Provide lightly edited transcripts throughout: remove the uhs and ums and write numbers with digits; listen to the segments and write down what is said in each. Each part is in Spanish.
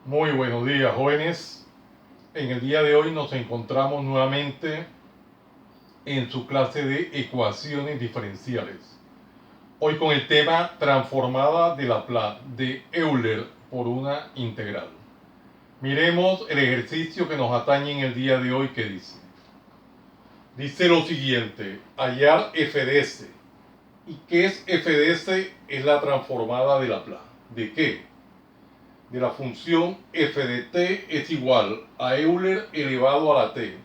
Muy buenos días, jóvenes. En el día de hoy nos encontramos nuevamente en su clase de ecuaciones diferenciales. Hoy con el tema transformada de Laplace de Euler por una integral. Miremos el ejercicio que nos atañe en el día de hoy que dice. Dice lo siguiente, hallar f de s. ¿Y qué es f de s? Es la transformada de Laplace. ¿De qué? De la función f de t es igual a Euler elevado a la t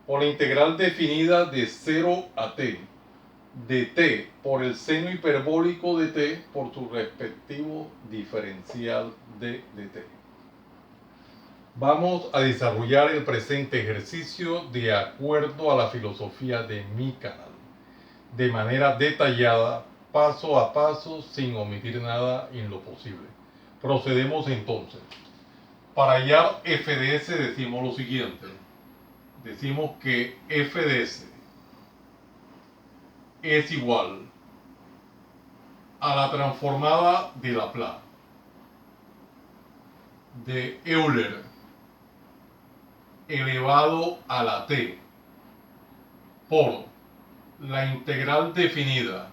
por la integral definida de 0 a t de t por el seno hiperbólico de t por su respectivo diferencial de t. Vamos a desarrollar el presente ejercicio de acuerdo a la filosofía de mi canal, de manera detallada, paso a paso, sin omitir nada en lo posible. Procedemos entonces. Para hallar f de s decimos lo siguiente. Decimos que f de s es igual a la transformada de Laplace de Euler elevado a la t por la integral definida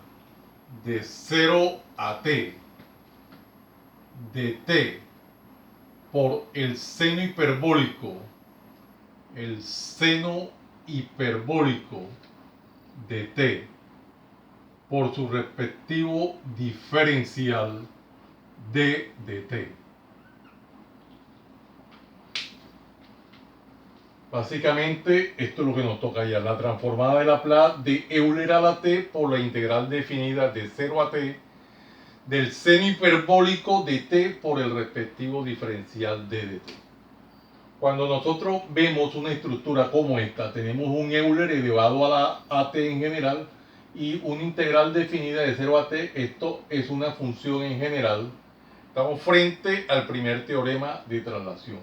de 0 a t de t por el seno hiperbólico de t por su respectivo diferencial de t. Básicamente, esto es lo que nos toca hallar, la transformada de Laplace de Euler a la t por la integral definida de 0 a t del seno hiperbólico de t por el respectivo diferencial de dt. Cuando nosotros vemos una estructura como esta, tenemos un Euler elevado a la at en general y una integral definida de 0 a t, esto es una función en general. Estamos frente al primer teorema de traslación.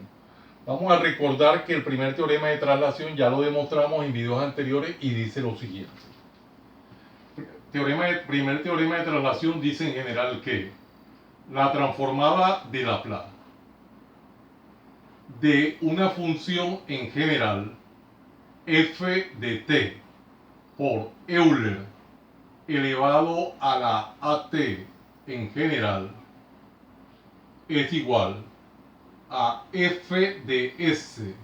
Vamos a recordar que el primer teorema de traslación ya lo demostramos en videos anteriores y dice lo siguiente. Primer teorema de traslación dice en general que la transformada de Laplace de una función en general f de t por Euler elevado a la at en general es igual a f de s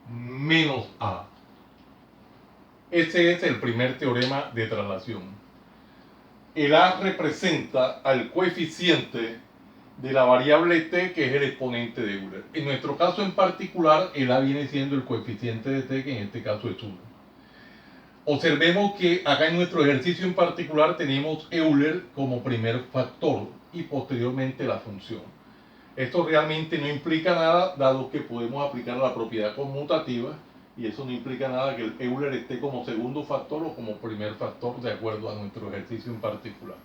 menos a. Ese es el primer teorema de traslación. El a representa al coeficiente de la variable t, que es el exponente de Euler. En nuestro caso en particular, el a viene siendo el coeficiente de t, que en este caso es 1. Observemos que acá en nuestro ejercicio en particular tenemos Euler como primer factor y posteriormente la función. Esto realmente no implica nada, dado que podemos aplicar la propiedad conmutativa, y eso no implica nada que el Euler esté como segundo factor o como primer factor de acuerdo a nuestro ejercicio en particular.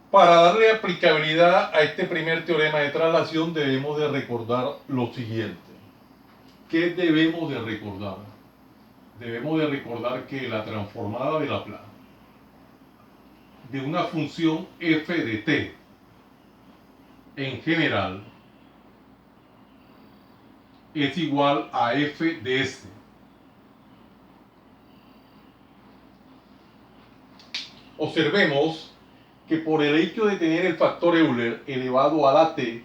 Para darle aplicabilidad a este primer teorema de traslación debemos de recordar lo siguiente. ¿Qué debemos de recordar? Debemos de recordar que la transformada de Laplace de una función f de t en general es igual a f de s. Observemos que por el hecho de tener el factor Euler elevado a la t,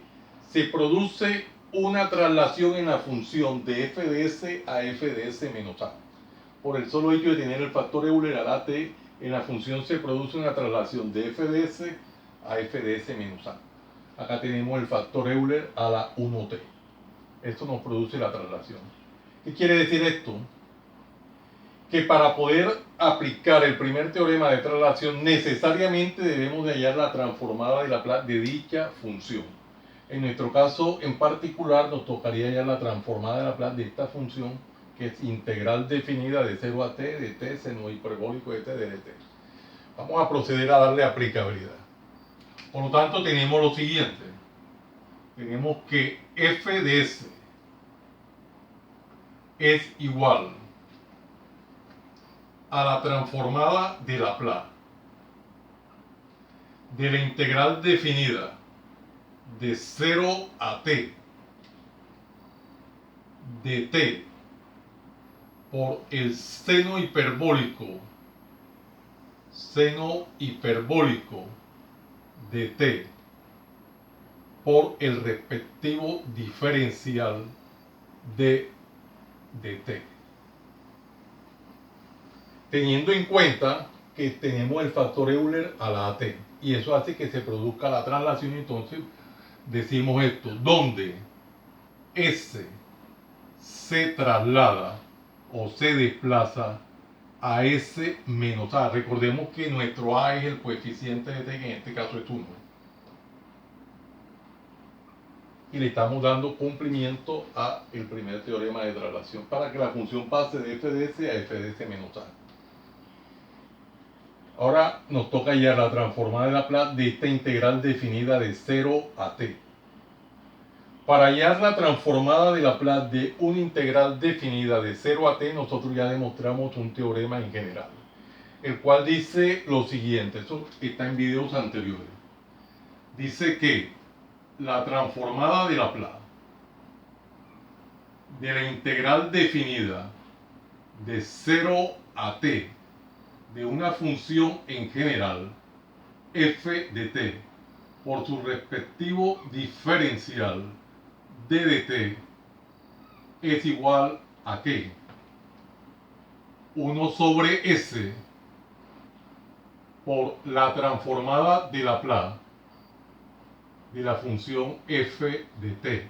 se produce una traslación en la función de f de s a f de s menos a. Por el solo hecho de tener el factor Euler a la t, en la función se produce una traslación de f de s a f de s menos a. Acá tenemos el factor Euler a la 1t. Esto nos produce la traslación. ¿Qué quiere decir esto? Que para poder aplicar el primer teorema de traslación necesariamente debemos de hallar la transformada de Laplace de dicha función. En nuestro caso en particular nos tocaría hallar la transformada de Laplace de esta función, que es integral definida de 0 a t de t seno hiperbólico de t de dt. Vamos a proceder a darle aplicabilidad. Por lo tanto tenemos lo siguiente. Tenemos que f de s es igual a la transformada de Laplace de la integral definida de 0 a t de t por el seno hiperbólico de t por el respectivo diferencial de t. Teniendo en cuenta que tenemos el factor Euler a la AT y eso hace que se produzca la traslación. Entonces decimos esto, donde S se traslada o se desplaza a S menos A. Recordemos que nuestro A es el coeficiente de t, que en este caso es 1. Y le estamos dando cumplimiento a el primer teorema de traslación para que la función pase de f de S a f de S menos A. Ahora nos toca hallar la transformada de Laplace de esta integral definida de 0 a t. Para hallar la transformada de Laplace de una integral definida de 0 a t, nosotros ya demostramos un teorema en general, el cual dice lo siguiente, eso está en videos anteriores. Dice que la transformada de Laplace de la integral definida de 0 a t de una función en general f de t por su respectivo diferencial d de t es igual a ¿qué? 1 sobre s por la transformada de Laplace de la función f de t.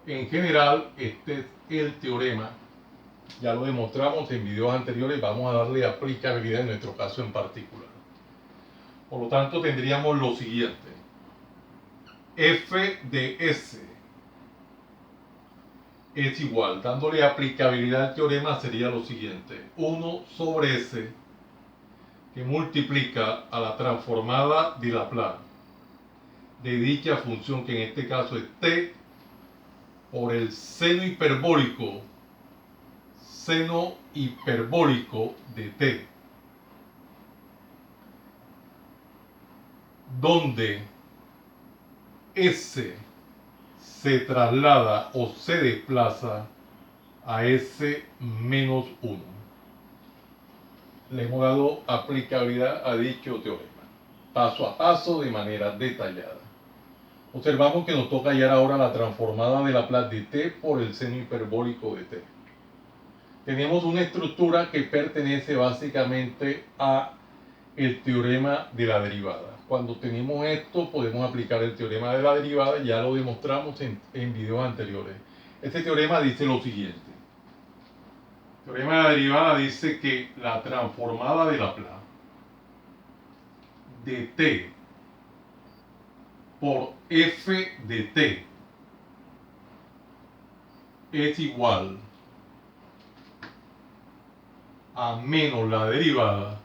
En general, este es el teorema. Ya lo demostramos en videos anteriores. Vamos a darle aplicabilidad en nuestro caso en particular. Por lo tanto, tendríamos lo siguiente. F de S es igual, dándole aplicabilidad al teorema, sería lo siguiente. 1 sobre S que multiplica a la transformada de Laplace de dicha función, que en este caso es t, por el seno hiperbólico de t, donde S se traslada o se desplaza a S menos 1. Le hemos dado aplicabilidad a dicho teorema, paso a paso, de manera detallada. Observamos que nos toca hallar ahora la transformada de Laplace de t por el seno hiperbólico de t. Tenemos una estructura que pertenece básicamente a el teorema de la derivada. Cuando tenemos esto, podemos aplicar el teorema de la derivada. Ya lo demostramos en videos anteriores. Este teorema dice lo siguiente. El teorema de la derivada dice que la transformada de Laplace de t por f de t es igual a menos la derivada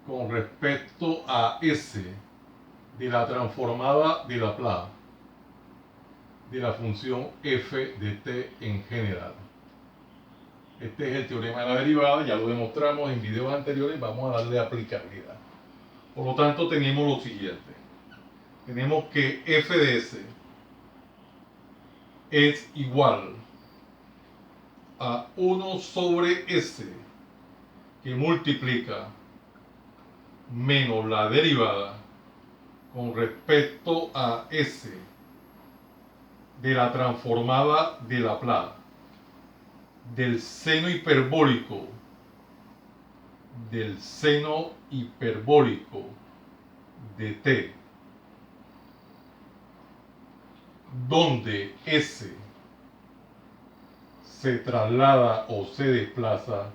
con respecto a S de la transformada de Laplace de la función f de t en general. Este es el teorema de la derivada, ya lo demostramos en videos anteriores. Vamos a darle aplicabilidad. Por lo tanto, tenemos lo siguiente. Tenemos que f de S es igual a 1 sobre S que multiplica menos la derivada con respecto a S de la transformada de Laplace del seno hiperbólico de t, donde S se traslada o se desplaza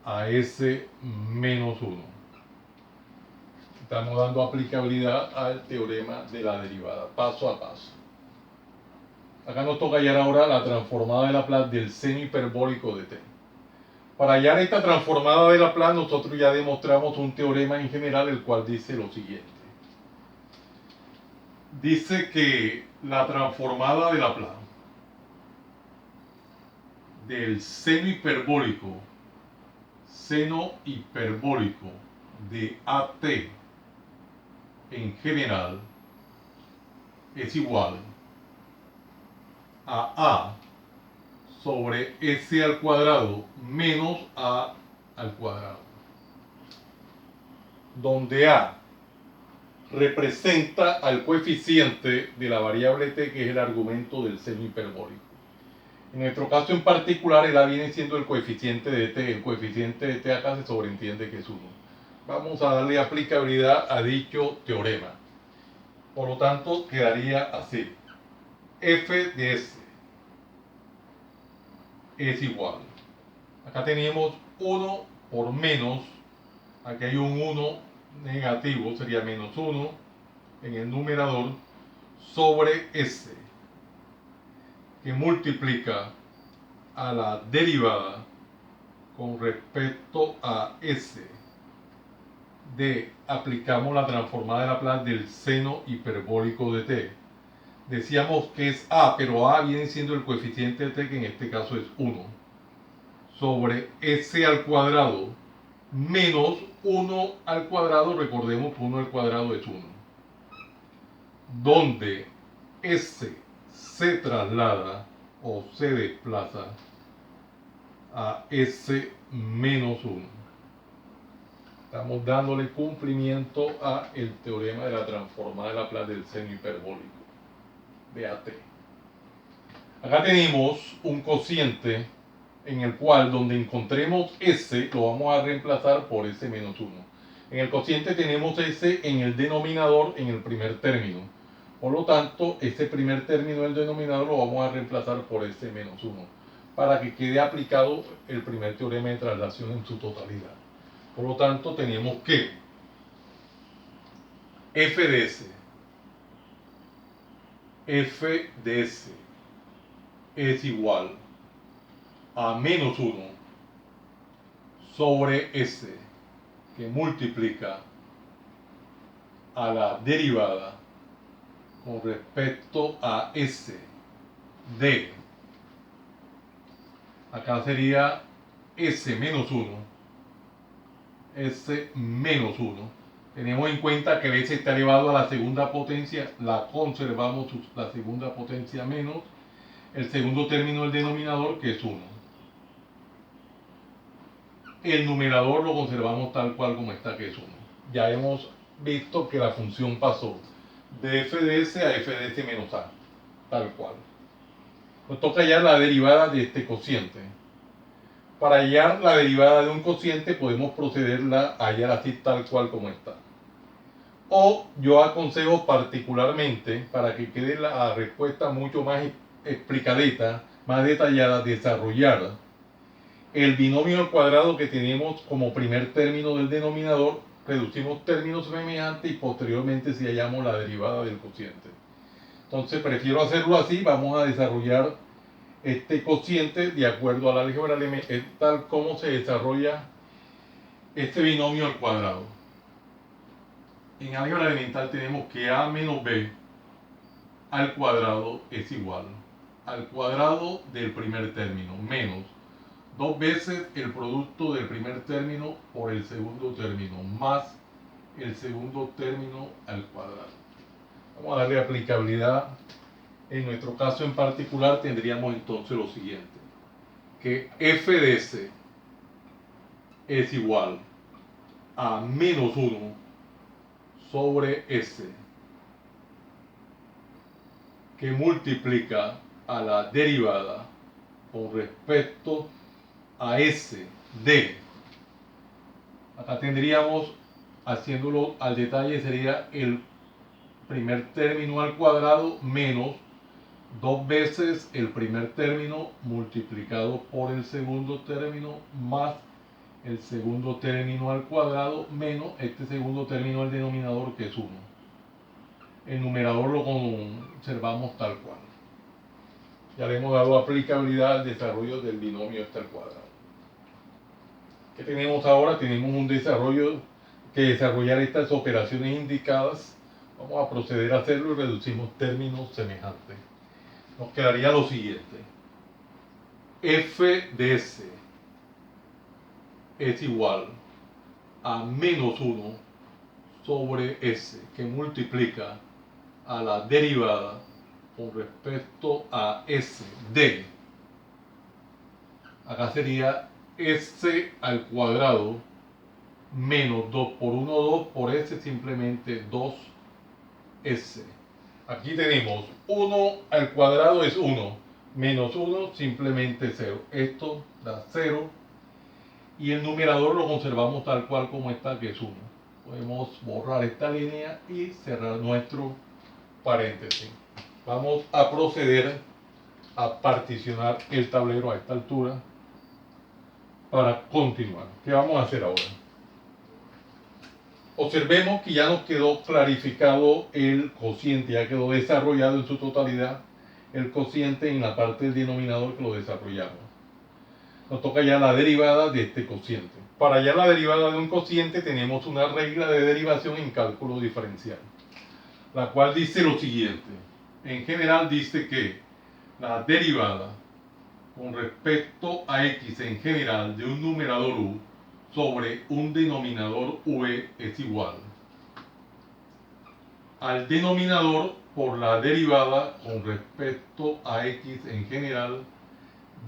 a S menos 1. Estamos dando aplicabilidad al teorema de la derivada, paso a paso. Acá nos toca hallar ahora la transformada de Laplace del seno hiperbólico de t. Para hallar esta transformada de Laplace, nosotros ya demostramos un teorema en general, el cual dice lo siguiente. Dice que la transformada de Laplace del seno hiperbólico de AT en general es igual a sobre S al cuadrado menos A al cuadrado, donde A representa al coeficiente de la variable t, que es el argumento del seno hiperbólico. En nuestro caso en particular, el A viene siendo el coeficiente de t. El coeficiente de t acá se sobreentiende que es 1. Vamos a darle aplicabilidad a dicho teorema. Por lo tanto, quedaría así. F de S es igual. Acá tenemos 1 por menos. Aquí hay un 1 negativo, sería menos 1 en el numerador, sobre S, que multiplica a la derivada con respecto a S de, aplicamos la transformada de Laplace del seno hiperbólico de t. Decíamos que es A, pero A viene siendo el coeficiente de t, que en este caso es 1, sobre S al cuadrado menos 1 al cuadrado. Recordemos que 1 al cuadrado es 1, donde S se traslada o se desplaza a S menos 1. Estamos dándole cumplimiento a el teorema de la transformada de Laplace del seno hiperbólico de AT. Acá tenemos un cociente en el cual, donde encontremos S, lo vamos a reemplazar por S menos 1. En el cociente tenemos S en el denominador, en el primer término. Por lo tanto, ese primer término del denominador lo vamos a reemplazar por S menos 1, para que quede aplicado el primer teorema de traslación en su totalidad. Por lo tanto, tenemos que f de S es igual a menos 1 sobre S, que multiplica a la derivada con respecto a S de, acá sería S menos 1, S menos 1. Tenemos en cuenta que el S está elevado a la segunda potencia, la conservamos la segunda potencia menos el segundo término del denominador, que es 1. El numerador lo conservamos tal cual como está, que es 1. Ya hemos visto que la función pasó de f de s a f de s menos a, tal cual. Nos toca hallar la derivada de este cociente. Para hallar la derivada de un cociente podemos procederla a hallar así tal cual como está. O yo aconsejo particularmente, para que quede la respuesta mucho más explicadita, más detallada, desarrollar el binomio al cuadrado que tenemos como primer término del denominador. Reducimos términos semejantes y posteriormente si hallamos la derivada del cociente. Entonces prefiero hacerlo así. Vamos a desarrollar este cociente de acuerdo a la álgebra elemental, tal como se desarrolla este binomio al cuadrado. En álgebra elemental tenemos que a menos b al cuadrado es igual al cuadrado del primer término menos 2 veces el producto del primer término por el segundo término más el segundo término al cuadrado. Vamos a darle aplicabilidad. En nuestro caso en particular tendríamos entonces lo siguiente, que f de s es igual a menos 1 sobre s, que multiplica a la derivada con respecto a s de, acá tendríamos, haciéndolo al detalle, sería el primer término al cuadrado menos 2 veces el primer término multiplicado por el segundo término más el segundo término al cuadrado menos este segundo término al denominador, que es 1. El numerador lo conservamos tal cual. Ya le hemos dado aplicabilidad al desarrollo del binomio hasta el cuadrado. ¿Qué tenemos ahora? Tenemos un desarrollo que desarrollar estas operaciones indicadas. Vamos a proceder a hacerlo y reducimos términos semejantes. Nos quedaría lo siguiente: f de s es igual a menos 1 sobre s, que multiplica a la derivada con respecto a s de, acá sería s al cuadrado menos 2 por 1, 2 por s, simplemente 2s. Aquí tenemos 1 al cuadrado es 1, menos 1 simplemente 0. Esto da 0 y el numerador lo conservamos tal cual como está, que es 1. Podemos borrar esta línea y cerrar nuestro paréntesis. Vamos a proceder a particionar el tablero a esta altura para continuar. ¿Qué vamos a hacer ahora? Observemos que ya nos quedó clarificado el cociente, ya quedó desarrollado en su totalidad el cociente en la parte del denominador que lo desarrollamos. Nos toca ya la derivada de este cociente. Para hallar la derivada de un cociente tenemos una regla de derivación en cálculo diferencial, la cual dice lo siguiente. En general dice que la derivada con respecto a x en general de un numerador u sobre un denominador v es igual al denominador por la derivada con respecto a x en general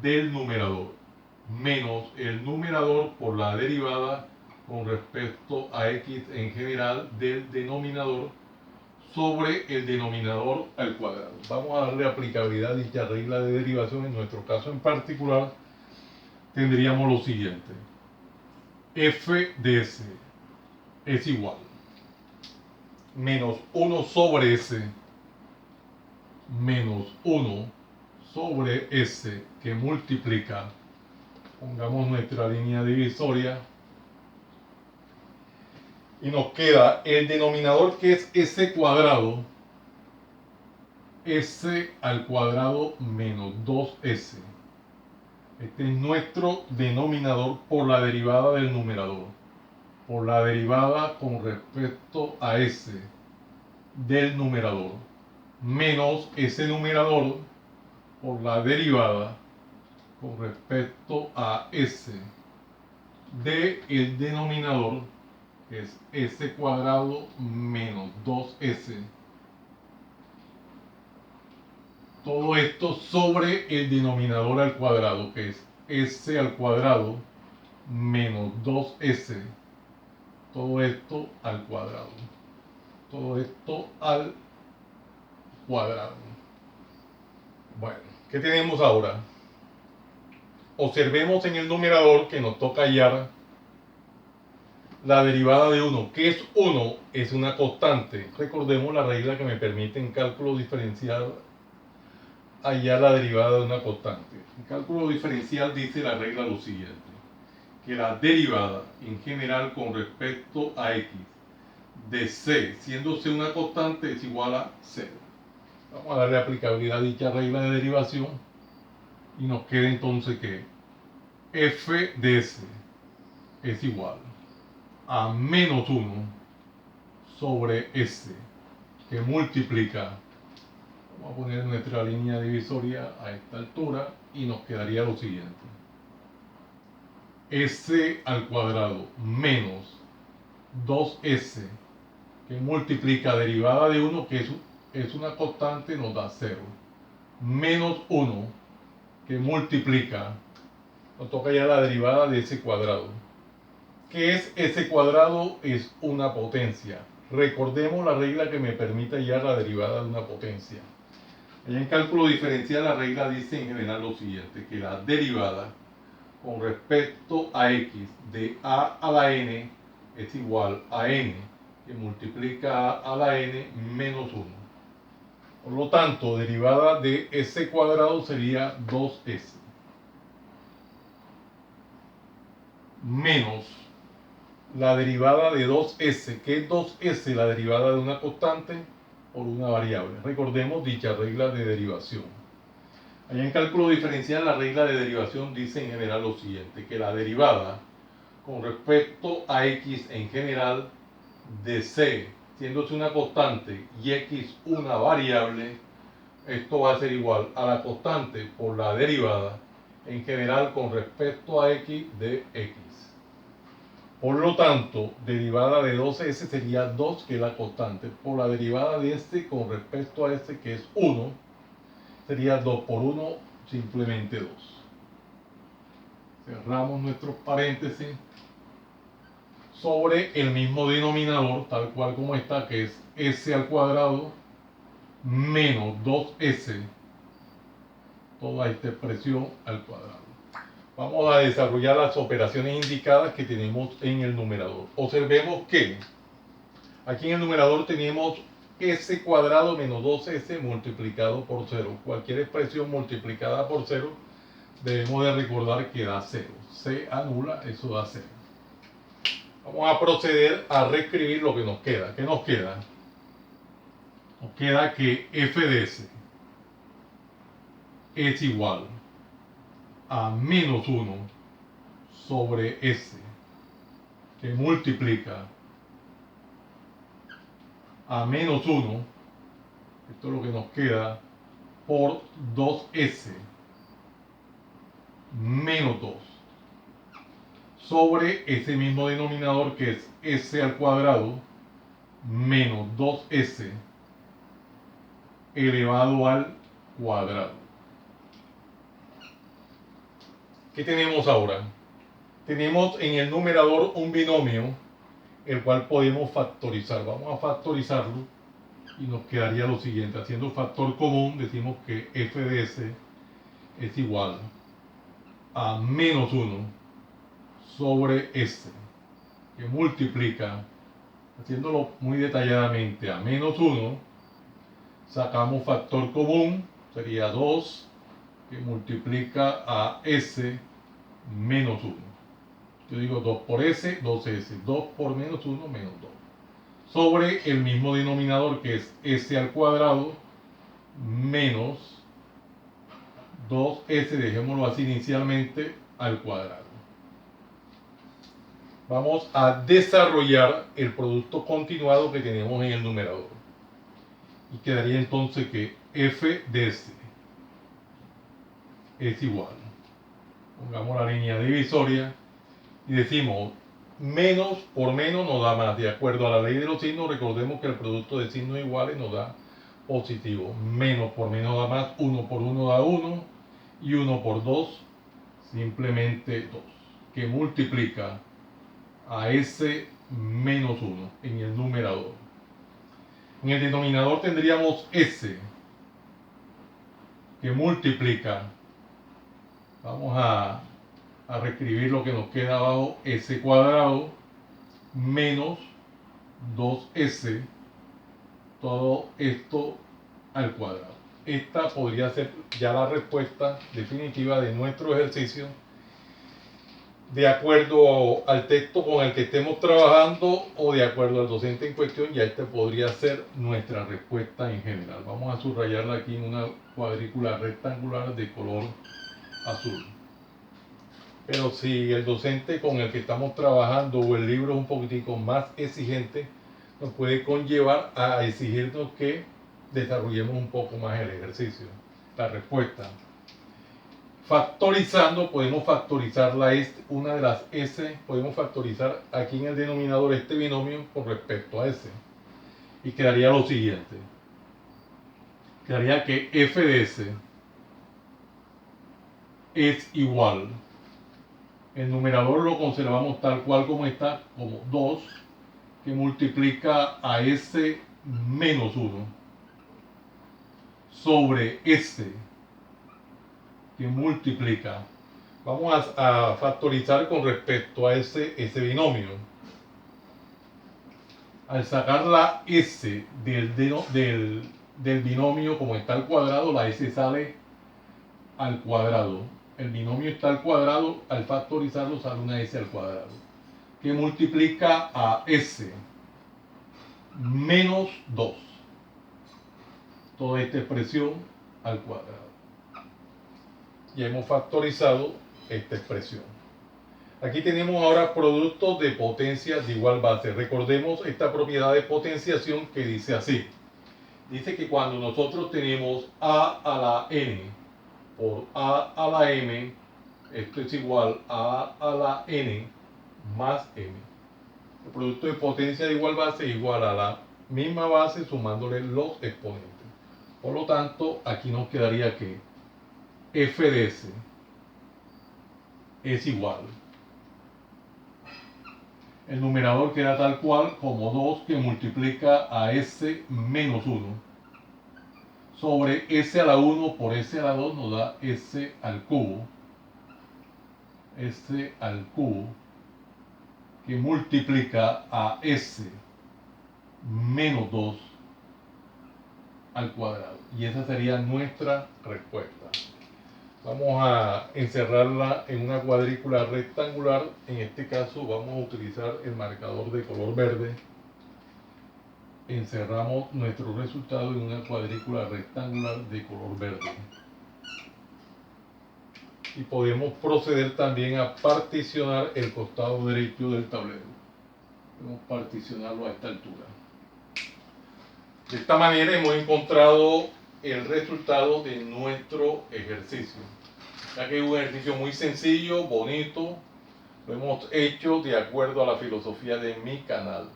del numerador menos el numerador por la derivada con respecto a x en general del denominador sobre el denominador al cuadrado. Vamos a darle aplicabilidad a dicha regla de derivación. En nuestro caso en particular tendríamos lo siguiente: f de s es igual menos 1 sobre s menos 1 sobre s que multiplica, pongamos nuestra línea divisoria, y nos queda el denominador que es s cuadrado, s al cuadrado menos 2s. Este es nuestro denominador por la derivada del numerador, por la derivada con respecto a s del numerador, menos ese numerador por la derivada con respecto a s del denominador, que es s cuadrado menos 2s. Todo esto sobre el denominador al cuadrado, que es s al cuadrado menos 2s. Todo esto al cuadrado. Todo esto al cuadrado. Bueno, ¿qué tenemos ahora? Observemos en el numerador que nos toca hallar la derivada de 1. ¿Qué es 1? Es una constante. Recordemos la regla que me permite en cálculo diferencial hallar la derivada de una constante. En cálculo diferencial dice la regla lo siguiente: que la derivada en general con respecto a x de c, siendo c una constante, es igual a 0. Vamos a darle aplicabilidad a dicha regla de derivación y nos queda entonces que f de s es igual a menos 1 sobre s que multiplica, vamos a poner nuestra línea divisoria a esta altura y nos quedaría lo siguiente: s al cuadrado menos 2s que multiplica derivada de 1, que es una constante, nos da 0, menos 1 que multiplica, nos toca ya la derivada de s cuadrado. ¿Qué es s cuadrado? Es una potencia. Recordemos la regla que me permite hallar la derivada de una potencia. Allá en cálculo diferencial la regla dice en general lo siguiente: que la derivada con respecto a x de a la n es igual a n que multiplica a la n menos 1. Por lo tanto, derivada de s cuadrado sería 2s menos la derivada de 2s. ¿Qué es 2s? La derivada de una constante por una variable. Recordemos dicha regla de derivación. Allá en cálculo diferencial la regla de derivación dice en general lo siguiente: que la derivada con respecto a x en general de c, siéndose una constante y x una variable, esto va a ser igual a la constante por la derivada en general con respecto a x de x. Por lo tanto, derivada de 2s sería 2, que es la constante. Por la derivada de este con respecto a este, que es 1, sería 2 por 1, simplemente 2. Cerramos nuestros paréntesis sobre el mismo denominador, tal cual como está, que es s al cuadrado menos 2s, toda esta expresión al cuadrado. Vamos a desarrollar las operaciones indicadas que tenemos en el numerador. Observemos que aquí en el numerador tenemos s cuadrado menos 2s multiplicado por 0. Cualquier expresión multiplicada por 0 debemos de recordar que da 0. Se anula, eso da 0. Vamos a proceder a reescribir lo que nos queda. ¿Qué nos queda? Nos queda que f de s es igual a menos 1 sobre s, que multiplica a menos 1, esto es lo que nos queda, por 2s menos 2 sobre ese mismo denominador que es s al cuadrado menos 2s elevado al cuadrado. ¿Qué tenemos ahora? Tenemos en el numerador un binomio el cual podemos factorizar. Vamos a factorizarlo y nos quedaría lo siguiente. Haciendo factor común decimos que f de s es igual a menos 1 sobre s, que multiplica, haciéndolo muy detalladamente, a menos 1, sacamos factor común, sería 2, que multiplica a s menos 1. Yo digo 2 por s, 2s, 2 por menos 1, menos 2. Sobre el mismo denominador que es s al cuadrado menos 2s, dejémoslo así inicialmente, al cuadrado. Vamos a desarrollar el producto continuado que tenemos en el numerador. Y quedaría entonces que f de s es igual. Pongamos la línea divisoria y decimos menos por menos nos da más. De acuerdo a la ley de los signos, recordemos que el producto de signos iguales nos da positivo. Menos por menos da más. 1 por 1 da 1 y 1 por 2 simplemente 2, que multiplica a s menos 1 en el numerador. En el denominador tendríamos s, que multiplica, vamos a reescribir lo que nos queda abajo, s cuadrado menos 2s, todo esto al cuadrado. Esta podría ser ya la respuesta definitiva de nuestro ejercicio, de acuerdo al texto con el que estemos trabajando o de acuerdo al docente en cuestión. Ya esta podría ser nuestra respuesta en general. Vamos a subrayarla aquí en una cuadrícula rectangular de color azul. Pero si el docente con el que estamos trabajando o el libro es un poquitico más exigente, nos puede conllevar a exigirnos que desarrollemos un poco más el ejercicio, la respuesta. Factorizando, podemos factorizar una de las s, podemos factorizar aquí en el denominador este binomio con respecto a s. Y quedaría lo siguiente. Quedaría que f de s es igual. El numerador lo conservamos tal cual como está, como 2, que multiplica a s menos 1 sobre s, que multiplica. Vamos a factorizar con respecto a ese binomio. Al sacar la s del binomio como está al cuadrado, la s sale al cuadrado. El binomio está al cuadrado, al factorizarlo sale una s al cuadrado, que multiplica a s menos 2. Toda esta expresión al cuadrado. Ya hemos factorizado esta expresión. Aquí tenemos ahora productos de potencias de igual base. Recordemos esta propiedad de potenciación que dice así. Dice que cuando nosotros tenemos a la n por a la m, esto es igual a la n más m. El producto de potencia de igual base es igual a la misma base sumándole los exponentes. Por lo tanto, aquí nos quedaría que f de s es igual. El numerador queda tal cual como 2 que multiplica a s menos 1 sobre s a la 1 por s a la 2 nos da s al cubo. S al cubo que multiplica a s menos 2 al cuadrado. Y esa sería nuestra respuesta. Vamos a encerrarla en una cuadrícula rectangular. En este caso vamos a utilizar el marcador de color verde. Encerramos nuestro resultado en una cuadrícula rectangular de color verde. Y podemos proceder también a particionar el costado derecho del tablero. Podemos particionarlo a esta altura. De esta manera hemos encontrado el resultado de nuestro ejercicio. Ya que es un ejercicio muy sencillo, bonito, lo hemos hecho de acuerdo a la filosofía de mi canal.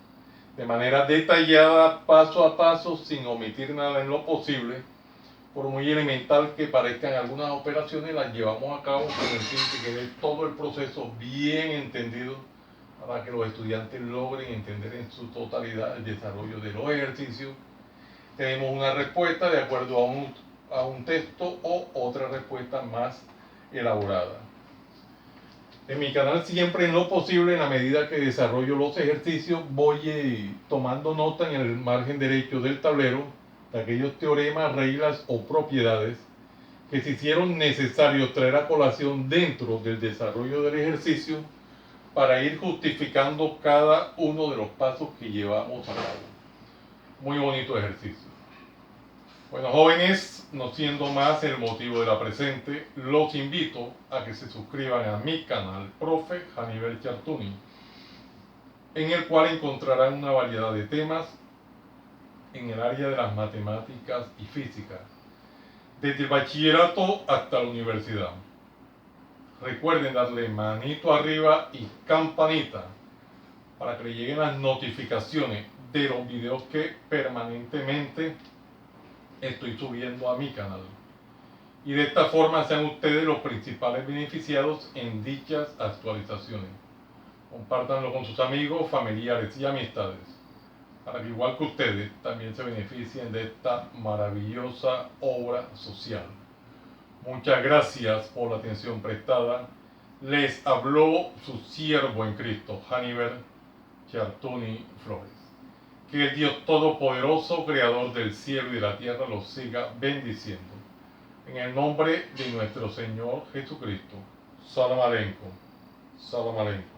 De manera detallada, paso a paso, sin omitir nada en lo posible. Por muy elemental que parezcan algunas operaciones, las llevamos a cabo con el fin de que quede todo el proceso bien entendido para que los estudiantes logren entender en su totalidad el desarrollo de los ejercicios. Tenemos una respuesta de acuerdo a un texto o otra respuesta más elaborada. En mi canal siempre en lo posible, en la medida que desarrollo los ejercicios, voy tomando nota en el margen derecho del tablero de aquellos teoremas, reglas o propiedades que se hicieron necesarios traer a colación dentro del desarrollo del ejercicio para ir justificando cada uno de los pasos que llevamos a cabo. Muy bonito ejercicio. Bueno, jóvenes, no siendo más el motivo de la presente, los invito a que se suscriban a mi canal, Profe Hannibal Chartuni, en el cual encontrarán una variedad de temas en el área de las matemáticas y física, desde el bachillerato hasta la universidad. Recuerden darle manito arriba y campanita para que le lleguen las notificaciones de los videos que permanentemente estoy subiendo a mi canal. Y de esta forma sean ustedes los principales beneficiados en dichas actualizaciones. Compártanlo con sus amigos, familiares y amistades, para que igual que ustedes también se beneficien de esta maravillosa obra social. Muchas gracias por la atención prestada. Les habló su siervo en Cristo, Hannibal Chartuni Flores. Que el Dios Todopoderoso, Creador del cielo y de la tierra, los siga bendiciendo. En el nombre de nuestro Señor Jesucristo. Salam aleikum. Salam aleikum.